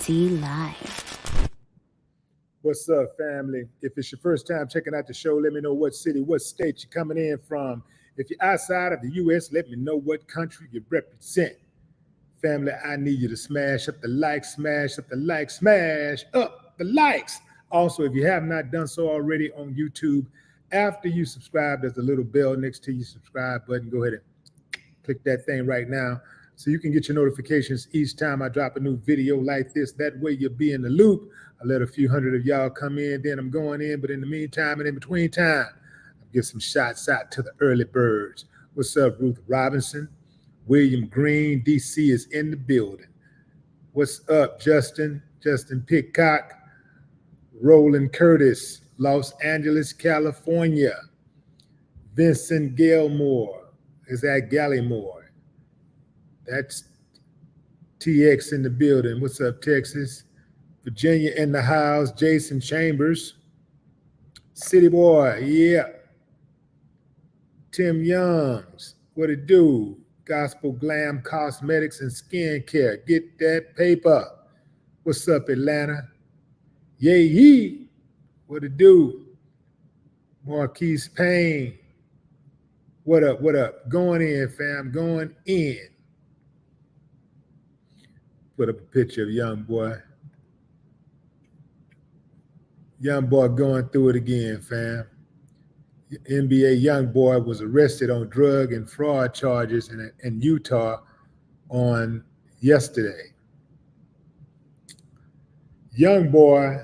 Live. What's up, family? If it's your first time checking out the show, let me know what city, what state you're coming in from. If you're outside of the U.S., let me know what country you represent. Family, I need you to smash up the like, smash up the like, smash up the likes. Also, if you have not done so already on YouTube, after you subscribe, there's a little bell next to your subscribe button. Go ahead and click that thing right now so you can get your notifications each time I drop a new video like this. That way you'll be in the loop. I let a few hundred of y'all come in, then I'm going in. But in the meantime and in between time, I'll give some shots out to the early birds. What's up, Ruth Robinson? William Green, DC is in the building. What's up, Justin? Justin Pitcock. Roland Curtis, Los Angeles, California. Vincent Gilmore. Is that Gallimore? That's TX in the building. What's up, Texas? Virginia in the house. Jason Chambers. City Boy, yeah. Tim Youngs, what it do? Gospel Glam Cosmetics and Skincare. Get that paper. What's up, Atlanta? Yay, yee. What it do? Marquise Payne. What up, what up? Going in, fam, going in. Put up a picture of young boy. Young boy going through it again, fam. NBA young boy was arrested on drug and fraud charges in Utah on yesterday. Young boy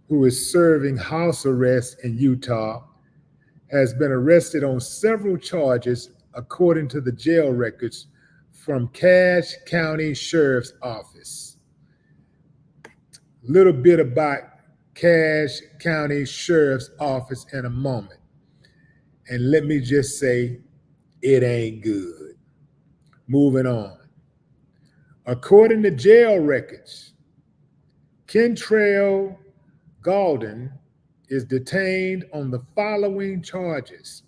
who is serving house arrest in Utah has been arrested on several charges according to the jail records from Cache County Sheriff's Office. Little bit about Cache County Sheriff's Office in a moment. And let me just say, it ain't good. Moving on. According to jail records, Kentrail Gaulden is detained on the following charges.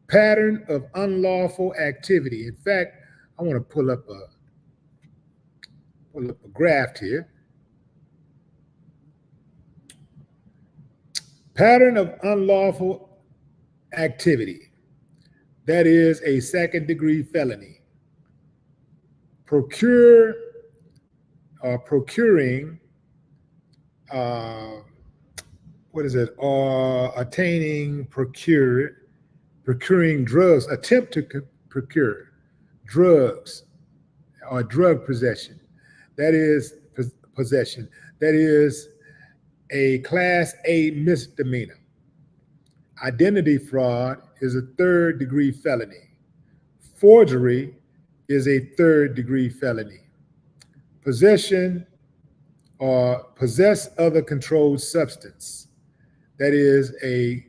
Pattern of unlawful activity. In fact, I want to pull up a graph here. Pattern of unlawful activity. That is a second-degree felony. Procuring attaining, procuring drugs, attempt to procure drugs or drug possession. That is possession. That is a Class A misdemeanor. Identity fraud is a third-degree felony. Forgery is a third-degree felony. Possession or possess other controlled substance. That is a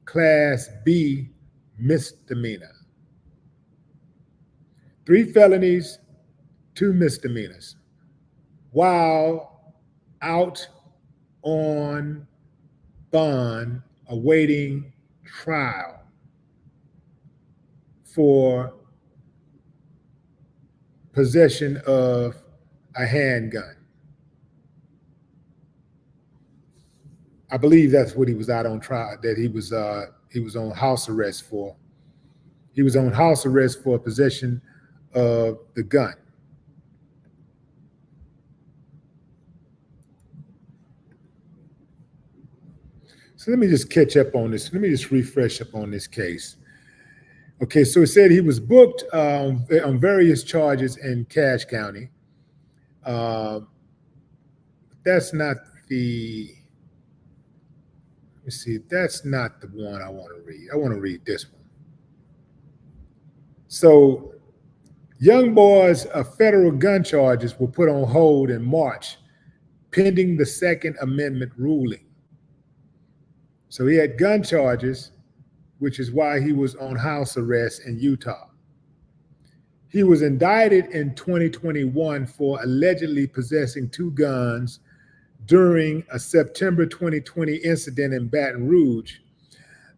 Class B misdemeanor. 3 felonies, 2 misdemeanors. While out on bond awaiting trial for possession of a handgun. I believe that's what he was out on trial, that he was on house arrest for. He was on house arrest for possession of the gun. So let me just catch up on this. Let me just refresh up on this case. Okay, so it said he was booked on various charges in Cache County. That's not the, let me see, that's not the one I want to read. I want to read this one. So young boy's federal gun charges were put on hold in March, pending the Second Amendment ruling. So he had gun charges, which is why he was on house arrest in Utah. He was indicted in 2021 for allegedly possessing 2 guns during a September 2020 incident in Baton Rouge.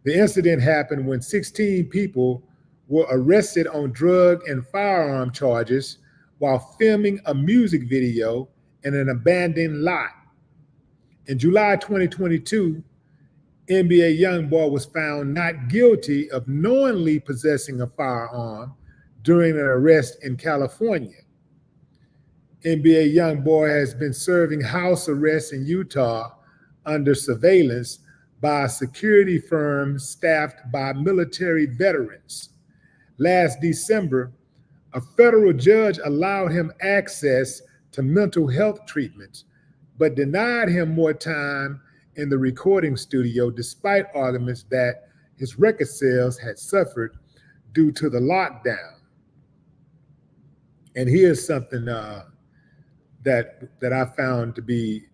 The incident happened when 16 people were arrested on drug and firearm charges while filming a music video in an abandoned lot. In July 2022, NBA YoungBoy was found not guilty of knowingly possessing a firearm during an arrest in California. NBA YoungBoy has been serving house arrest in Utah under surveillance by a security firm staffed by military veterans. Last December, a federal judge allowed him access to mental health treatments, but denied him more time in the recording studio despite arguments that his record sales had suffered due to the lockdown. And here's something that I found to be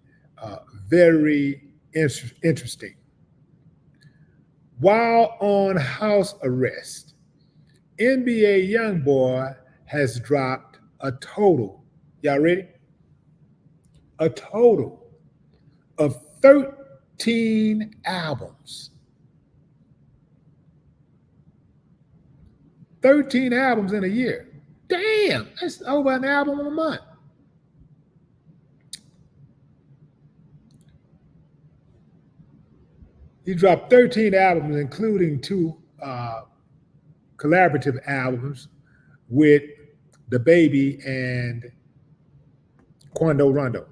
very interesting. While on house arrest, NBA YoungBoy has dropped a total, y'all ready? A total of 13 albums. 13 albums in a year. Damn, that's over an album a month. He dropped 13 albums, including 2 collaborative albums with DaBaby and Quando Rondo.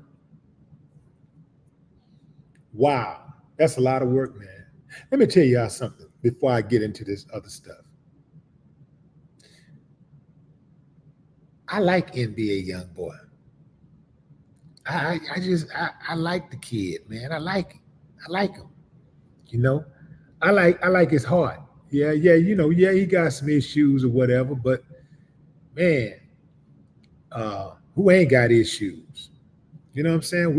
Wow, that's a lot of work, man. Let me tell y'all something before I get into this other stuff. I like NBA YoungBoy. I like the kid, man. I like him. You know, I like his heart. Yeah, he got some issues or whatever, but man, who ain't got issues? You know what I'm saying?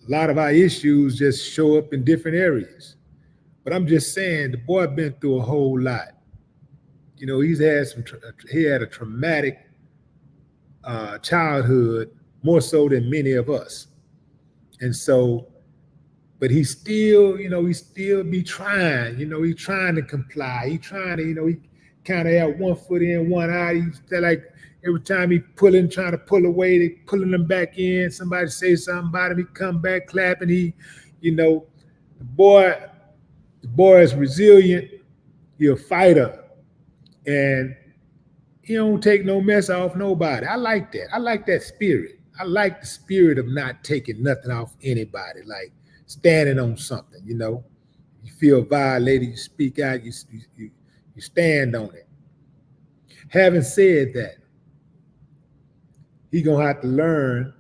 A lot of our issues just show up in different areas. But I'm just saying, the boy been through a whole lot. You know, he had a traumatic childhood, more so than many of us. And so, but he still be trying, he's trying to comply. He trying to, he kind of have one foot in, one out. He's like, every time he trying to pull away, they pulling him back in. Somebody say something about him, he come back clapping. The boy is resilient. He a fighter. And he don't take no mess off nobody. I like that. I like that spirit. I like the spirit of not taking nothing off anybody. Like, standing on something, you feel violated, you speak out, you stand on it. Having said that, he gonna have to learn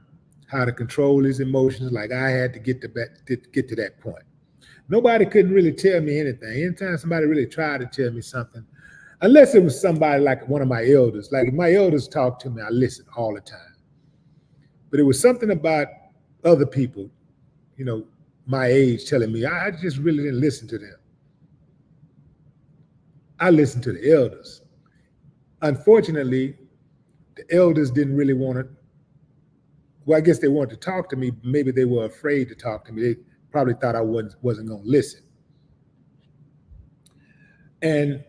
how to control his emotions, like I had to get to that point. Nobody couldn't really tell me anything. Anytime somebody really tried to tell me something, unless it was somebody like one of my elders, like if my elders talked to me, I listened all the time. But it was something about other people, my age telling me, I just really didn't listen to them. I listened to the elders. Unfortunately, the elders didn't really want to, well, I guess they wanted to talk to me. Maybe they were afraid to talk to me. They probably thought I wasn't going to listen. And,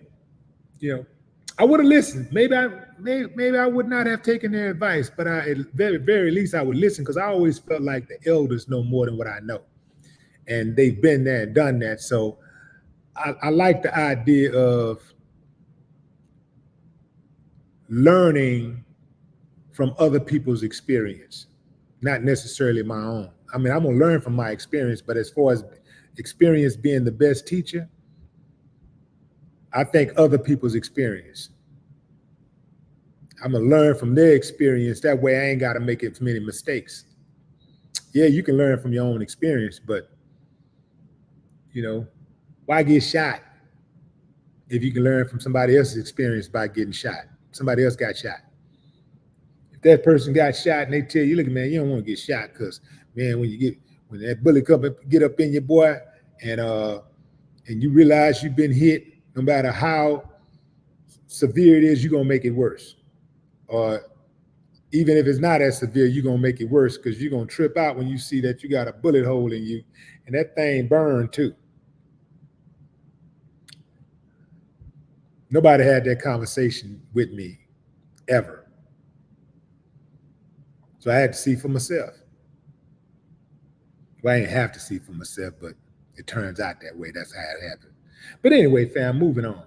I would have listened. Maybe I would not have taken their advice, but at the very least I would listen, because I always felt like the elders know more than what I know. And they've been there and done that. So I like the idea of learning from other people's experience, not necessarily my own. I mean, I'm going to learn from my experience, but as far as experience being the best teacher, I think other people's experience. I'm going to learn from their experience. That way I ain't got to make as many mistakes. Yeah, you can learn from your own experience, but why get shot if you can learn from somebody else's experience by getting shot? Somebody else got shot. If that person got shot and they tell you, look, man, you don't want to get shot, because, man, when that bullet get up in your boy and you realize you've been hit, no matter how severe it is, you're going to make it worse. Or even if it's not as severe, you're going to make it worse, because you're going to trip out when you see that you got a bullet hole in you and that thing burned too. Nobody had that conversation with me ever. So I had to see for myself. Well, I didn't have to see for myself, but it turns out that way. That's how it happened. But anyway, fam, moving on.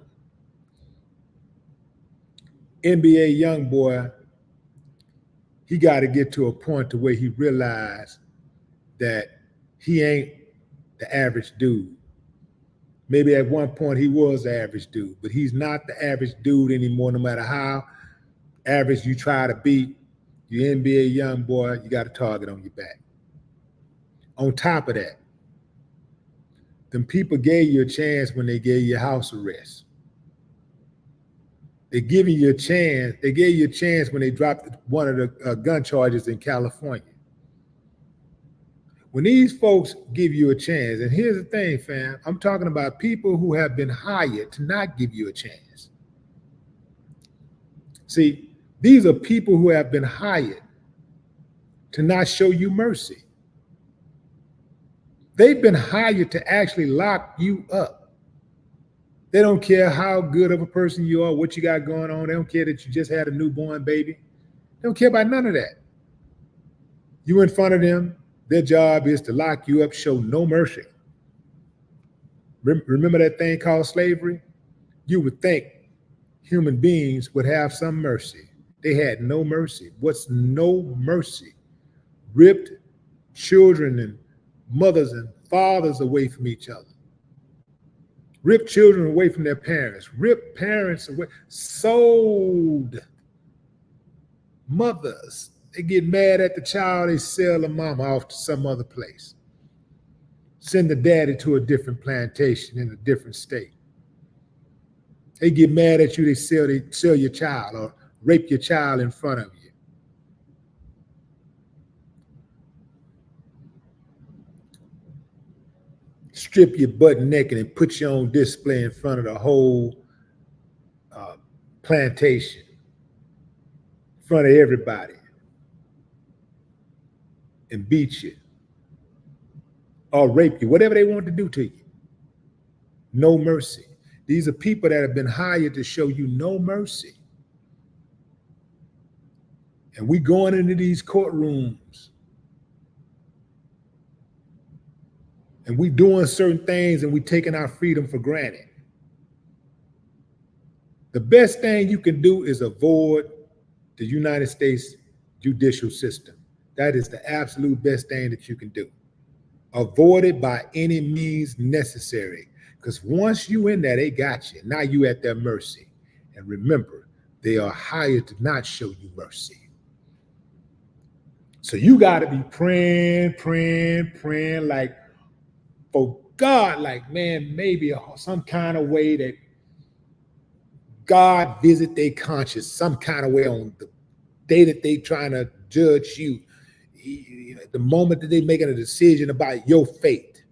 NBA young boy, he got to get to a point to where he realized that he ain't the average dude. Maybe at one point he was the average dude, but he's not the average dude anymore. No matter how average you try to be, you NBA young boy, you got a target on your back. On top of that, them people gave you a chance when they gave you house arrest. They giving you a chance. They gave you a chance when they dropped one of the gun charges in California. When these folks give you a chance, and here's the thing, fam, I'm talking about people who have been hired to not give you a chance. See, these are people who have been hired to not show you mercy. They've been hired to actually lock you up. They don't care how good of a person you are, what you got going on. They don't care that you just had a newborn baby. They don't care about none of that. You in front of them, their job is to lock you up, show no mercy. Remember that thing called slavery? You would think human beings would have some mercy. They had no mercy. What's no mercy? Ripped children and mothers and fathers away from each other. Ripped children away from their parents. Ripped parents away. Sold mothers. They get mad at the child, they sell the mama off to some other place. Send the daddy to a different plantation in a different state. They get mad at you, they sell your child or rape your child in front of you. Strip you butt naked and put you on display in front of the whole plantation, in front of everybody, and beat you or rape you, whatever they want to do to you. No mercy. These are people that have been hired to show you no mercy. And we going into these courtrooms and we doing certain things and we taking our freedom for granted. The best thing you can do is avoid the United States judicial system. That is the absolute best thing that you can do. Avoid it by any means necessary. Because once you in there, they got you. Now you at their mercy. And remember, they are hired to not show you mercy. So you got to be praying like, for God, like, man, maybe some kind of way that God visit their conscience, some kind of way on the day that they trying to judge you, the moment that they making a decision about your fate.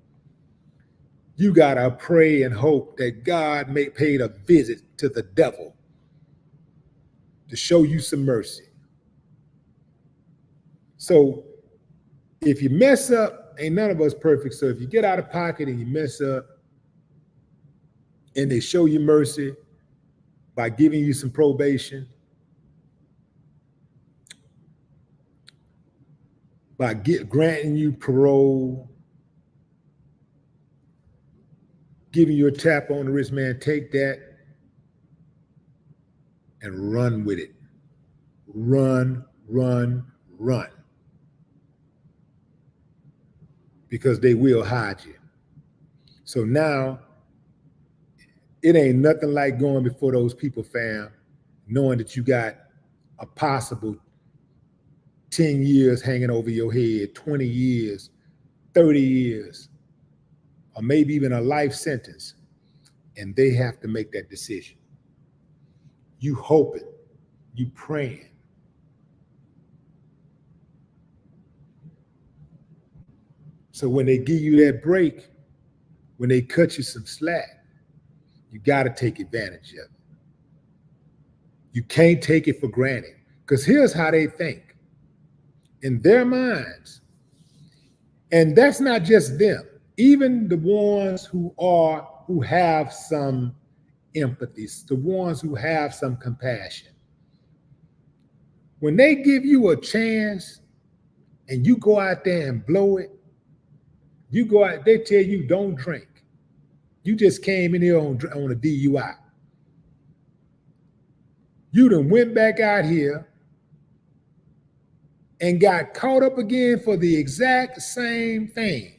You got to pray and hope that God paid a visit to the devil to show you some mercy. So if you mess up, ain't none of us perfect. So if you get out of pocket and you mess up and they show you mercy by giving you some probation, by granting you parole, giving you a tap on the wrist, man, take that and run with it. Run. Because they will hide you. So now, it ain't nothing like going before those people, fam, knowing that you got a possible 10 years hanging over your head, 20 years, 30 years, or maybe even a life sentence, and they have to make that decision. You hoping, you praying. So when they give you that break, when they cut you some slack, you got to take advantage of it. You can't take it for granted. Because here's how they think. In their minds, and that's not just them, even the ones who have some empathy, the ones who have some compassion. When they give you a chance and you go out there and blow it, you go out, they tell you don't drink. You just came in here on a DUI. You done went back out here and got caught up again for the exact same thing.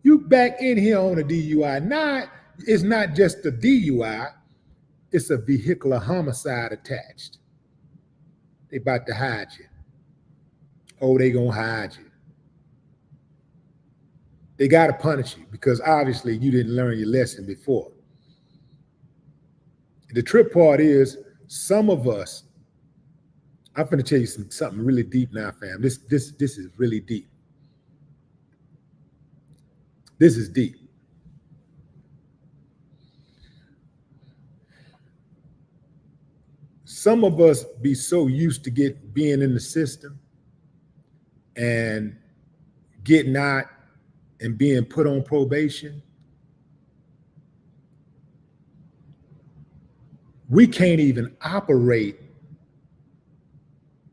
You back in here on a DUI. Now, it's not just a DUI, it's a vehicular homicide attached. They about to hide you. Oh, they gonna hide you. They gotta punish you because obviously you didn't learn your lesson before. The trip part is some of us, I'm gonna tell you something really deep now, fam. This is really deep. This is deep. Some of us be so used to being in the system and getting out and being put on probation. We can't even operate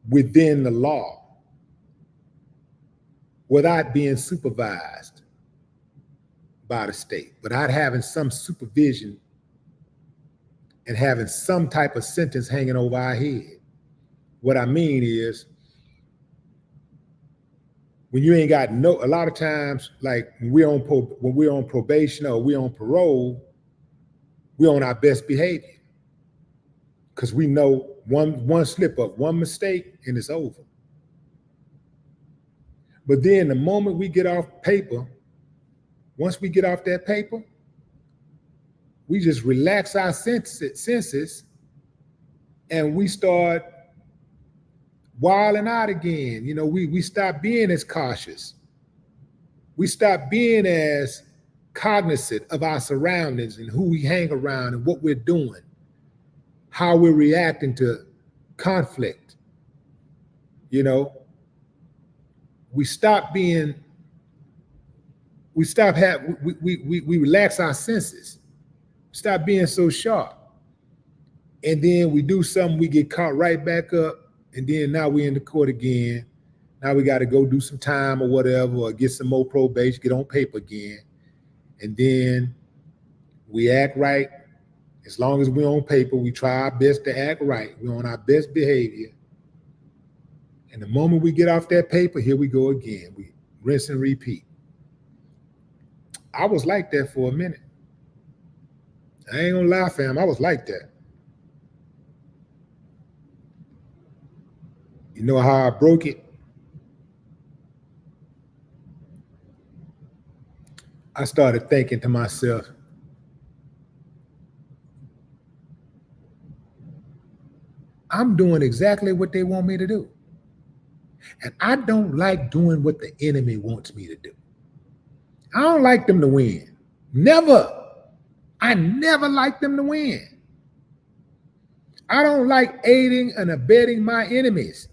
within the law without being supervised by the state, without having some supervision and having some type of sentence hanging over our head. What I mean is, when you ain't got a lot of times, like when we're on probation or we're on parole, we're on our best behavior. Because we know one slip up, one mistake, and it's over. But then the moment we get off paper, once we get off that paper, we just relax our senses and we start wilding out again. You know, we stop being as cautious. We stop being as cognizant of our surroundings and who we hang around and what we're doing, how we're reacting to conflict. You know, we relax our senses, stop being so sharp. And then we do something, we get caught right back up. And then now we're in the court again. Now we got to go do some time or whatever, or get some more probation, get on paper again. And then we act right. As long as we're on paper, we try our best to act right. We're on our best behavior. And the moment we get off that paper, here we go again. We rinse and repeat. I was like that for a minute. I ain't gonna lie, fam. I was like that. You know how I broke it? I started thinking to myself, I'm doing exactly what they want me to do. And I don't like doing what the enemy wants me to do. I don't like them to win. Never. I never like them to win. I don't like aiding and abetting my enemies.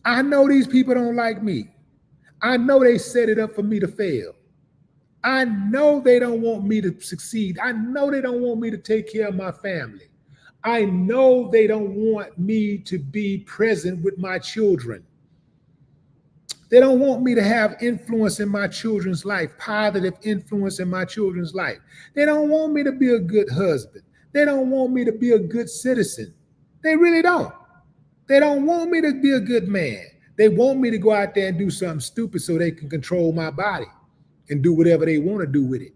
I know these people don't like me. I know they set it up for me to fail. I know they don't want me to succeed. I know they don't want me to take care of my family. I know they don't want me to be present with my children. They don't want me to have influence in my children's life, positive influence in my children's life. They don't want me to be a good husband. They don't want me to be a good citizen. They really don't. They don't want me to be a good man. They want me to go out there and do something stupid so they can control my body and do whatever they want to do with it.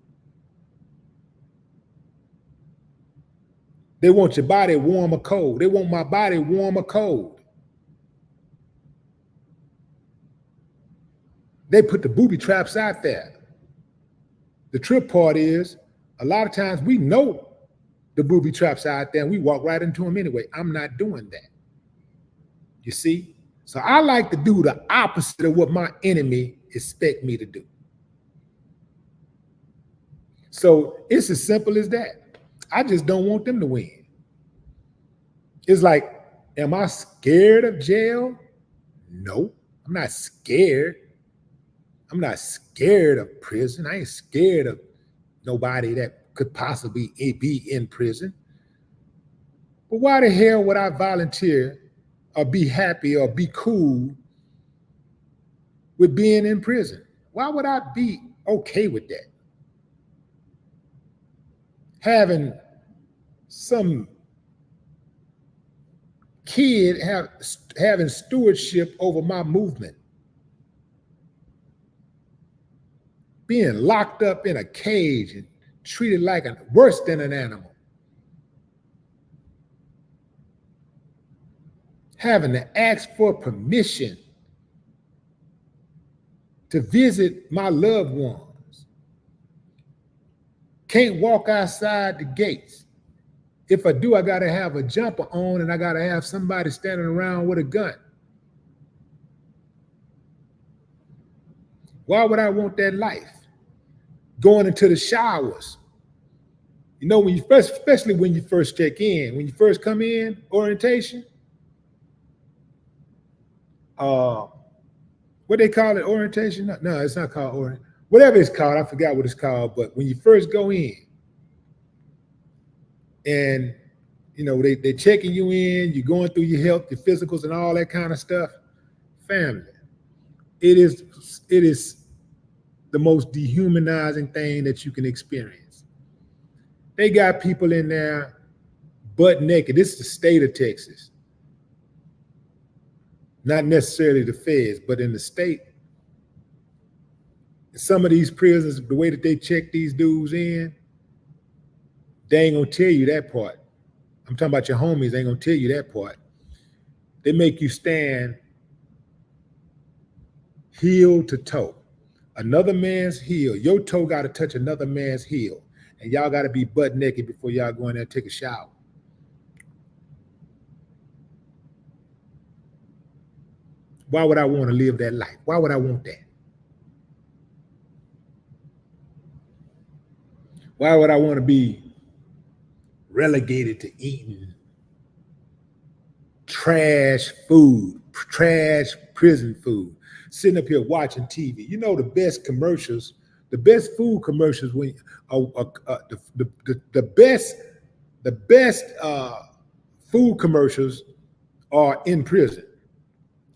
They want your body warm or cold. They want my body warm or cold. They put the booby traps out there. The trip part is, a lot of times we know the booby traps out there and we walk right into them anyway. I'm not doing that. You see? So I like to do the opposite of what my enemy expect me to do. So it's as simple as that. I just don't want them to win. It's like, am I scared of jail? No, I'm not scared. I'm not scared of prison. I ain't scared of nobody that could possibly be in prison. But why the hell would I volunteer or be happy or be cool with being in prison. Why would I be okay with that? Having some kid having stewardship over my movement, being locked up in a cage and treated like worse than an animal, having to ask for permission to visit my loved ones, can't walk outside the gates. If I do, I gotta have a jumper on and I gotta have somebody standing around with a gun. Why would I want that life? Going into the showers. You know, when you first, especially when you first check in, when you first come in, orientation, what they call it, orientation? No, it's not called orientation. Whatever it's called, I forgot what it's called, but when you first go in, and you know, they checking you in, you're going through your health, your physicals and all that kind of stuff. Family, it is the most dehumanizing thing that you can experience. They got people in there butt naked. This is the state of Texas. Not necessarily the feds, but in the state. Some of these prisons, the way that they check these dudes in, they ain't gonna tell you that part. I'm talking about your homies, they ain't gonna tell you that part. They make you stand heel to toe. Another man's heel, your toe gotta touch another man's heel. And y'all gotta be butt naked before y'all go in there and take a shower. Why would I want to live that life? Why would I want that? Why would I want to be relegated to eating trash food, trash prison food, sitting up here watching TV? You know, the best commercials, the best food commercials, when the best food commercials are in prison.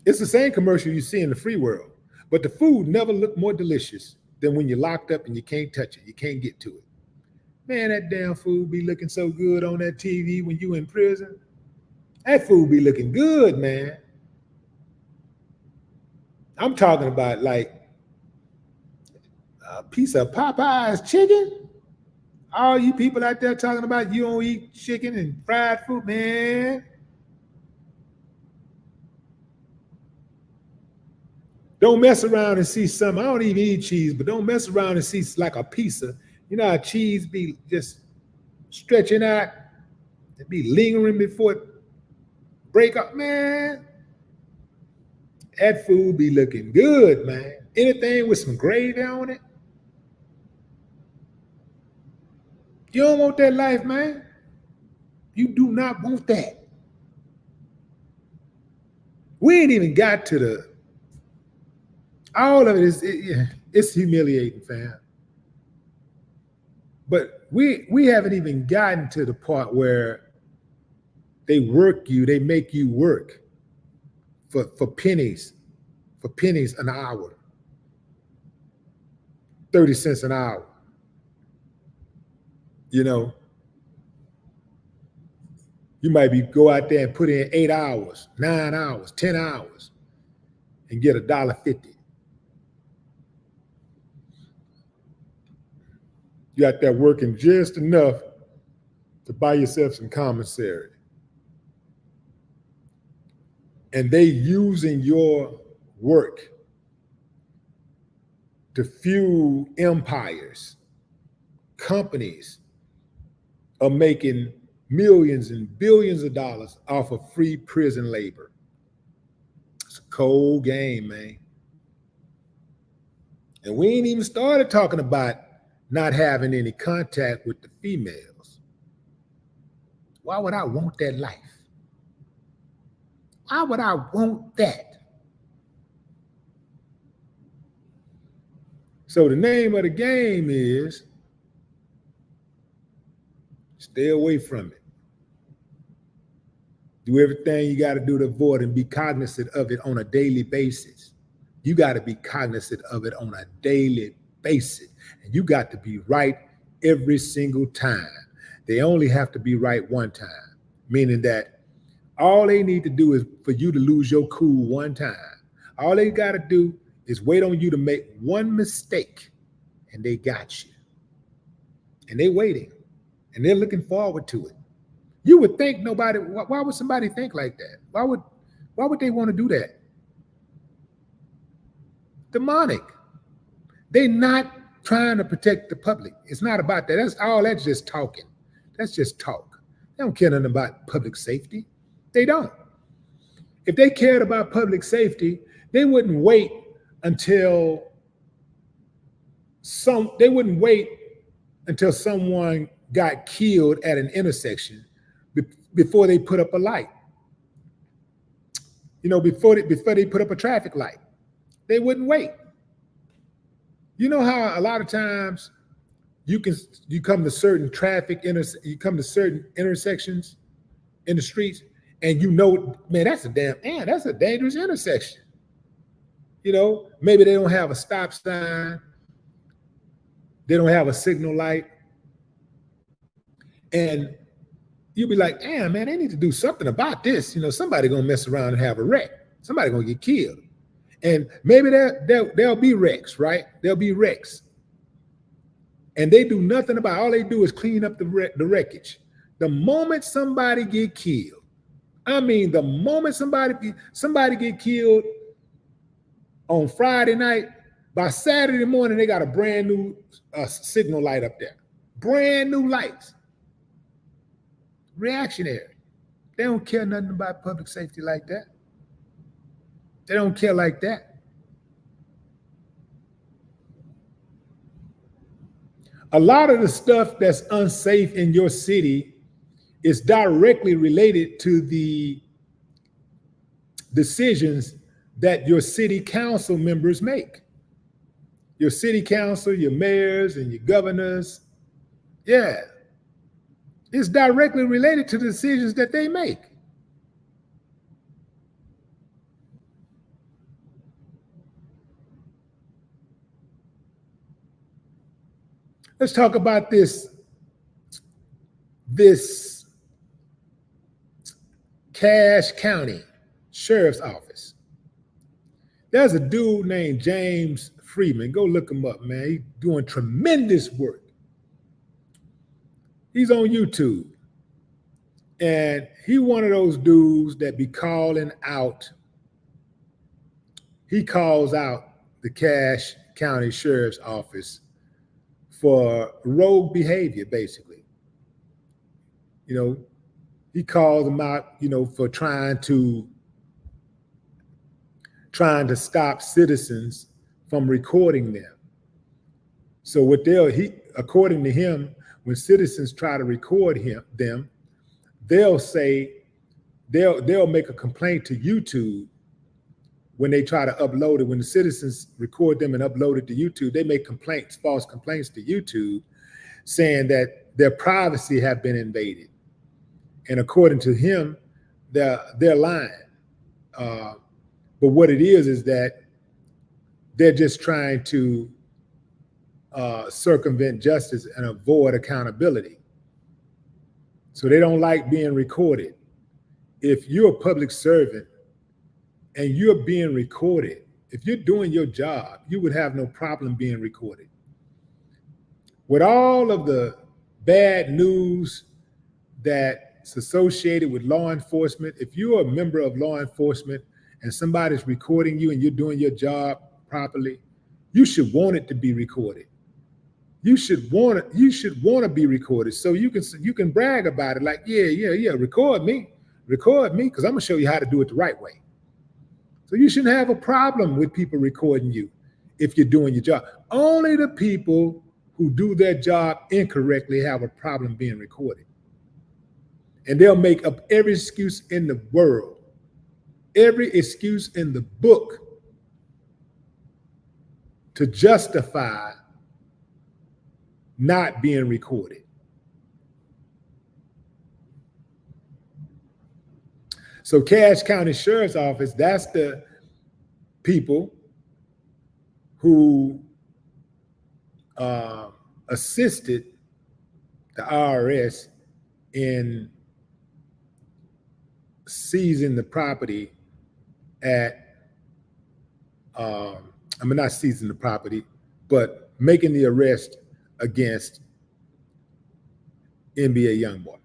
It's the same commercial you see in the free world, but the food never looked more delicious than when you're locked up and you can't touch it, you can't get to it. Man, that damn food be looking so good on that TV when you in prison. That food be looking good, man. I'm talking about like a piece of Popeye's chicken. All you people out there talking about you don't eat chicken and fried food, man. Don't mess around and see something. I don't even eat cheese, but don't mess around and see like a piece of, you know how cheese be just stretching out and be lingering before it break up, man. That food be looking good, man. Anything with some gravy on it. You don't want that life, man. You do not want that. We ain't even got to the, all of it is, it's humiliating, fam. But we haven't even gotten to the part where they work you, they make you work for pennies an hour, 30 cents an hour. You know, you might go out there and put in 8 hours, 9 hours, 10 hours, and get $1.50. You out there working just enough to buy yourself some commissary. And they using your work to fuel empires. Companies are making millions and billions of dollars off of free prison labor. It's a cold game, man. And we ain't even started talking about not having any contact with the females. Why would I want that life? Why would I want that? So the name of the game is stay away from it. Do everything you got to do to avoid and be cognizant of it on a daily basis. You got to be cognizant of it on a daily basis. And you got to be right every single time. They only have to be right one time, meaning that all they need to do is for you to lose your cool one time. All they got to do is wait on you to make one mistake, and they got you. And they're waiting, and they're looking forward to it. You would think nobody, why would somebody think like that? Why would they want to do that? Demonic. They're not trying to protect the public. It's not about that. That's just talking. That's just talk. They don't care nothing about public safety. They don't. If they cared about public safety, they wouldn't wait until someone got killed at an intersection before they put up a light. You know, before they put up a traffic light. They wouldn't wait. You know how a lot of times you come to certain certain intersections in the streets, and you know, man, that's a dangerous intersection. You know, maybe they don't have a stop sign, they don't have a signal light, and you'll be like, damn, man, they need to do something about this. You know, somebody gonna mess around and have a wreck. Somebody gonna get killed. And maybe there'll be wrecks, right? There'll be wrecks. And they do nothing about it. All they do is clean up the wreckage. The moment somebody get killed, I mean, the moment somebody get killed on Friday night, by Saturday morning, they got a brand new signal light up there. Brand new lights. Reactionary. They don't care nothing about public safety like that. They don't care like that. A lot of the stuff that's unsafe in your city is directly related to the decisions that your city council members make. Your city council, your mayors, and your governors. Yeah. It's directly related to the decisions that they make. Let's talk about this Cache County Sheriff's Office. There's a dude named James Freeman. Go look him up, man. He's doing tremendous work. He's on YouTube. And he one of those dudes that be calling out. He calls out the Cache County Sheriff's Office for rogue behavior, basically. You know, he calls them out, you know, for trying to stop citizens from recording them. So according to him, when citizens try to record them, they'll make a complaint to YouTube. When they try to upload it, when the citizens record them and upload it to YouTube, they make false complaints to YouTube, saying that their privacy have been invaded. And according to him, they're lying. But what it is that they're just trying to circumvent justice and avoid accountability. So they don't like being recorded. If you're a public servant and you're being recorded, if you're doing your job, you would have no problem being recorded. With all of the bad news that's associated with law enforcement, if you're a member of law enforcement and somebody's recording you and you're doing your job properly, you should want it to be recorded. You should want to be recorded so you can brag about it. Like, yeah, record me, because I'm gonna show you how to do it the right way. So you shouldn't have a problem with people recording you if you're doing your job. Only the people who do their job incorrectly have a problem being recorded. And they'll make up every excuse in the world, every excuse in the book to justify not being recorded. So Cache County Sheriff's Office, that's the people who assisted the IRS in seizing the property at, not seizing the property, but making the arrest against NBA YoungBoy.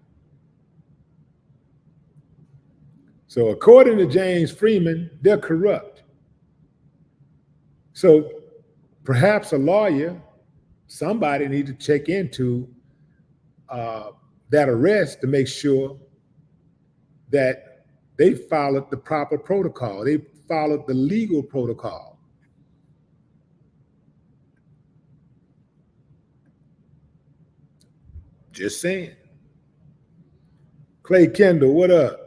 So according to James Freeman, they're corrupt. So perhaps a lawyer, somebody need to check into that arrest to make sure that they followed the proper protocol. They followed the legal protocol. Just saying. Clay Kendall, what up?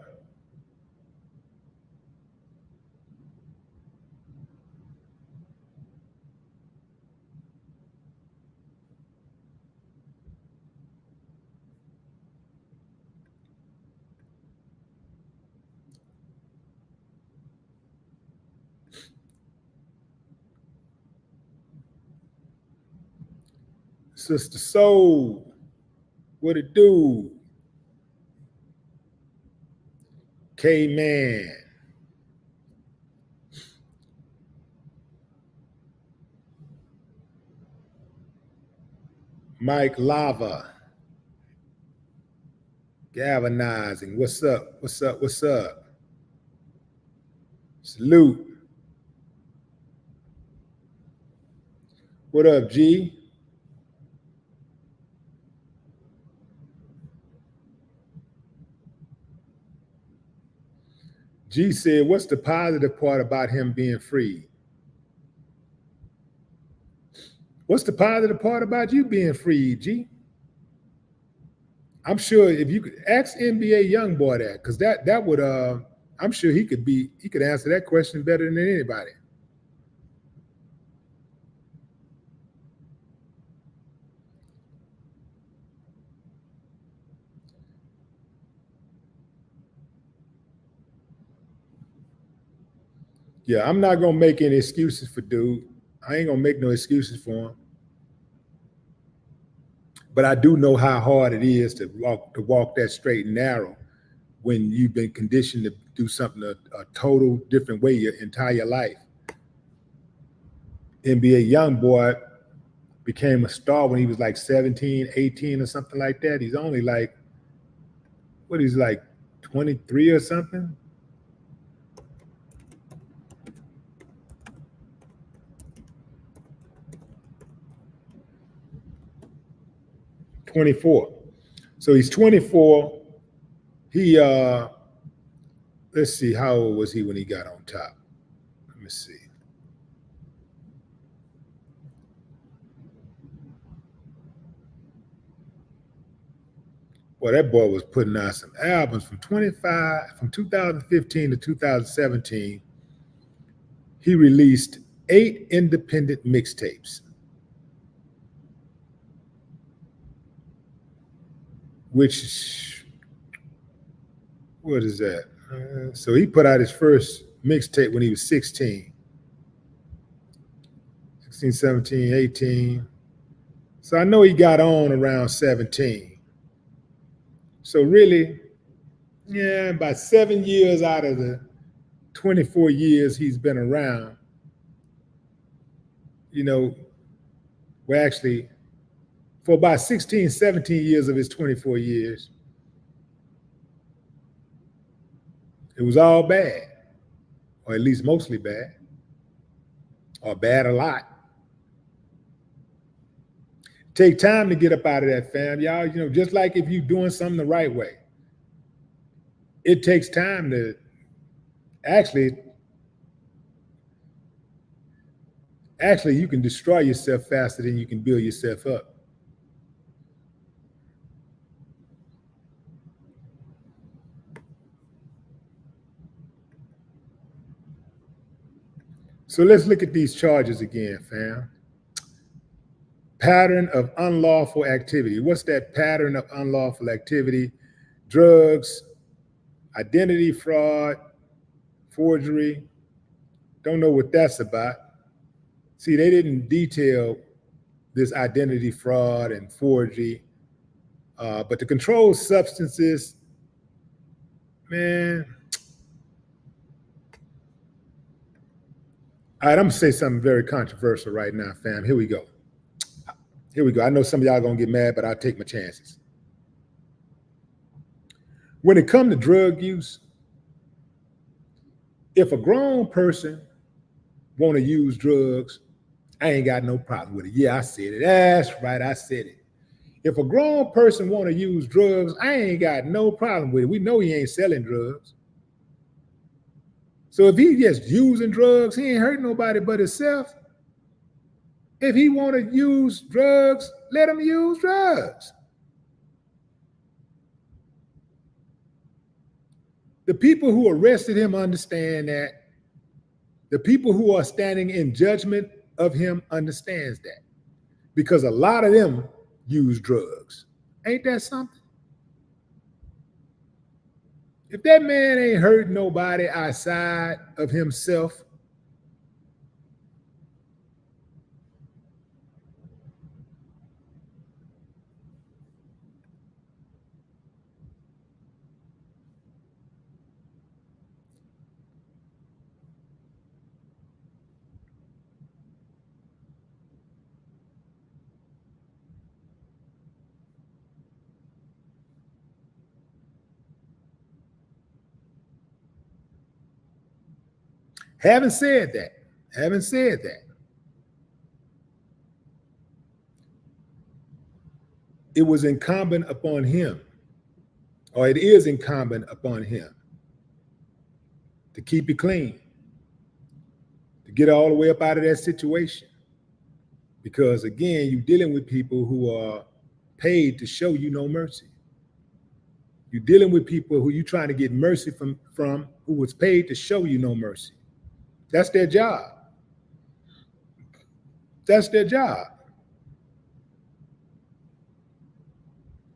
Sister Soul, what it do? K-Man. Mike Lava. Galvanizing. What's up? What's up? What's up? Salute. What up, G? G said, what's the positive part about him being freed? What's the positive part about you being freed, G? I'm sure if you could ask NBA YoungBoy that, because that would I'm sure he could answer that question better than anybody. Yeah, I'm not gonna make any excuses for dude. I ain't gonna make no excuses for him. But I do know how hard it is to walk that straight and narrow when you've been conditioned to do something a total different way your entire life. NBA YoungBoy became a star when he was like 17, 18 or something like that. He's only like, he's like 23 or something? '24. So he's 24. He let's see, how old was he when he got on top? Let me see. Well, that boy was putting out some albums from 2015 to 2017. He released 8 independent mixtapes, which, what is that? So he put out his first mixtape when he was 16, 17, 18. So I know he got on around 17. So really, yeah, about 7 years out of the 24 years he's been around, well, actually, for about 16, 17 years of his 24 years, it was all bad, or at least mostly bad, or bad a lot. Take time to get up out of that, fam. Y'all, just like if you're doing something the right way, it takes time to actually you can destroy yourself faster than you can build yourself up. So let's look at these charges again, fam. Pattern of unlawful activity. What's that pattern of unlawful activity? Drugs, Identity fraud, forgery. Don't know what that's about. See, they didn't detail this identity fraud and forgery. But the controlled substances, man. All right, I'm gonna say something very controversial right now, fam. Here we go. Here we go. I know some of y'all gonna get mad, but I'll take my chances. When it comes to drug use, if a grown person want to use drugs, I ain't got no problem with it. Yeah, I said it. That's right, I said it. If a grown person want to use drugs, I ain't got no problem with it. We know he ain't selling drugs. So if he just using drugs, he ain't hurting nobody but himself. If he want to use drugs, let him use drugs. The people who arrested him understand that. The people who are standing in judgment of him understands that. Because a lot of them use drugs. Ain't that something? If that man ain't hurt nobody outside of himself, having said that, it was incumbent upon him, or it is incumbent upon him, to keep it clean, to get all the way up out of that situation. Because again, you're dealing with people who are paid to show you no mercy. You're dealing with people who you're trying to get mercy from who was paid to show you no mercy. That's their job. That's their job.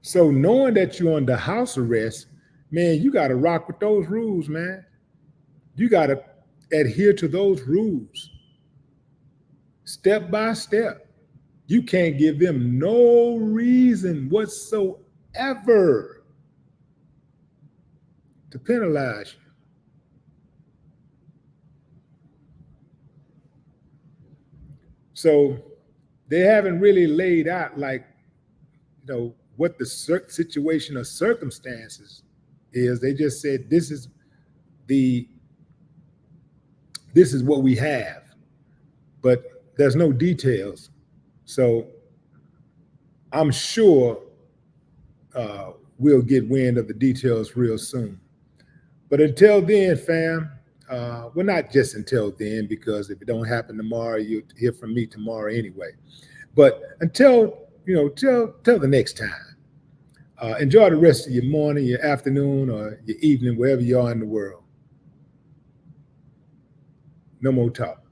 So knowing that you're under house arrest, man, you got to rock with those rules, man. You got to adhere to those rules step by step. You can't give them no reason whatsoever to penalize you. So they haven't really laid out, like, you know, what the situation or circumstances is. They just said this is what we have, but there's no details. So I'm sure we'll get wind of the details real soon. But until then, fam, well, not just until then, because if it don't happen tomorrow, you'll hear from me tomorrow anyway. But until, till the next time, enjoy the rest of your morning, your afternoon, or your evening, wherever you are in the world. No more talk.